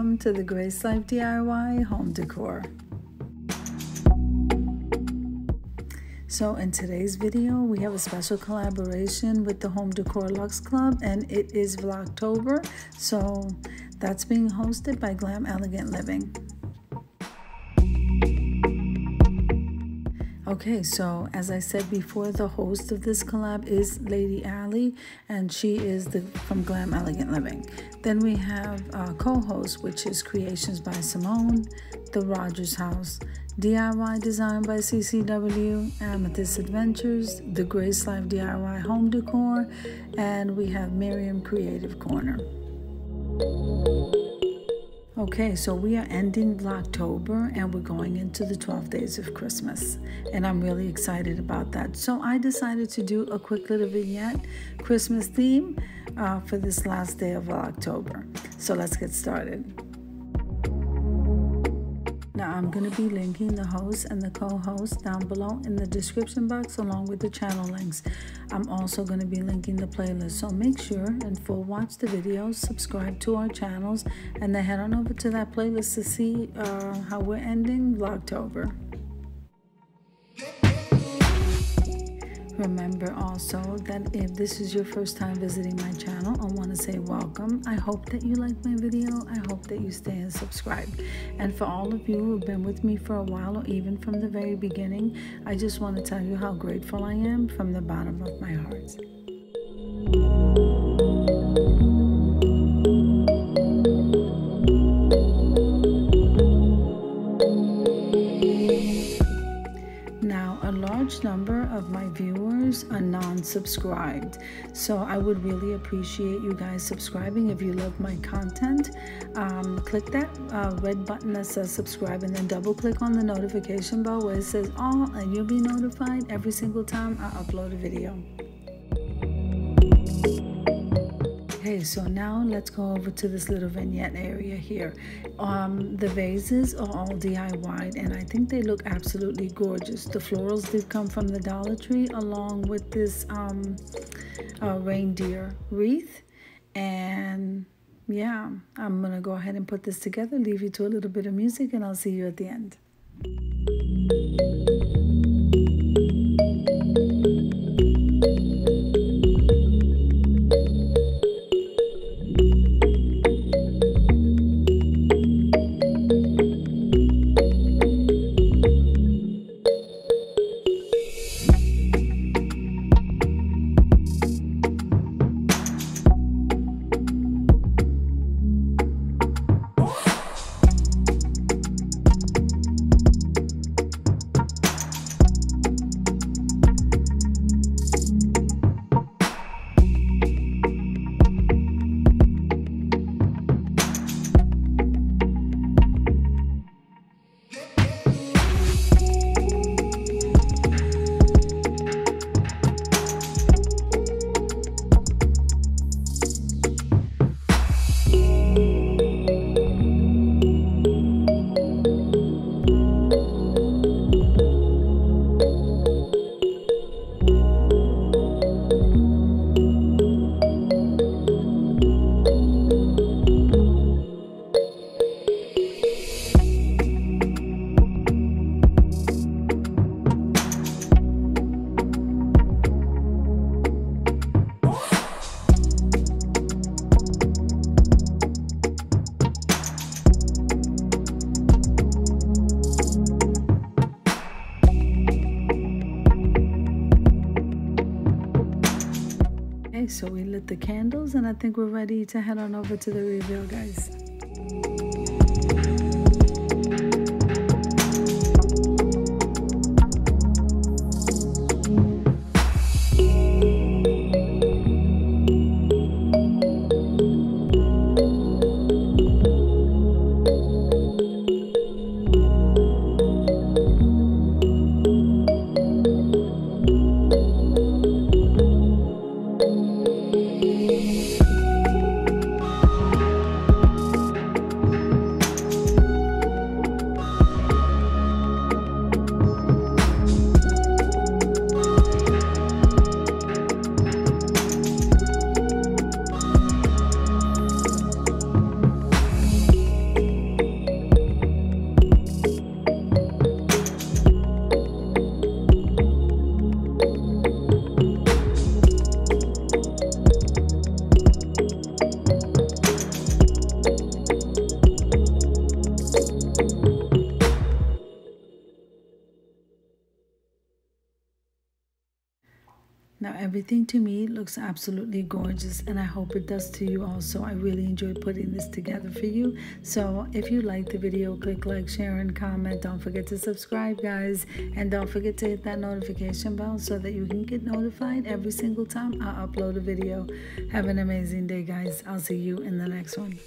welcome to the Grace Life DIY Home Decor. So in today's video, we have a special collaboration with the Home Decor Luxe Club, and it is Viogtober. So that's being hosted by Glam Elegant Living. Okay, so as I said before, the host of this collab is Lady Allie, and she is from Glam Elegant Living. Then we have co-host, which is Creations by Simone, the Rodgers House, DIY Design by CCW, Amethyst Adventures, the Grace Life DIY Home Decor, and we have MMIRIM Creative Corner. Okay, so we are ending Viogtober and we're going into the 12 days of Christmas, and I'm really excited about that. So I decided to do a quick little vignette Christmas theme for this last day of Viogtober. So let's get started. Now I'm going to be linking the host and the co-host down below in the description box along with the channel links. I'm also going to be linking the playlist, so make sure and full watch the videos, subscribe to our channels, and then head on over to that playlist to see how we're ending Viogtober. Remember also that if this is your first time visiting my channel, I want to say welcome. I hope that you like my video. I hope that you stay and subscribe. And for all of you who've been with me for a while or even from the very beginning, I just want to tell you how grateful I am from the bottom of my heart. Now, a large number of my viewers are non-subscribed, so I would really appreciate you guys subscribing. If you love my content, click that red button that says subscribe, and then double click on the notification bell where it says all, and you'll be notified every single time I upload a video. Okay, so now let's go over to this little vignette area here. The vases are all DIY'd, and I think they look absolutely gorgeous. The florals did come from the Dollar Tree along with this reindeer wreath. And yeah, I'm gonna go ahead and put this together, leave you to a little bit of music, and I'll see you at the end. So we lit the candles, and I think we're ready to head on over to the reveal, guys. everything to me looks absolutely gorgeous, and I hope it does to you also. I really enjoyed putting this together for you. So if you like the video, click like, share, and comment. Don't forget to subscribe, guys, and don't forget to hit that notification bell so that you can get notified every single time I upload a video. Have an amazing day, guys. I'll see you in the next one.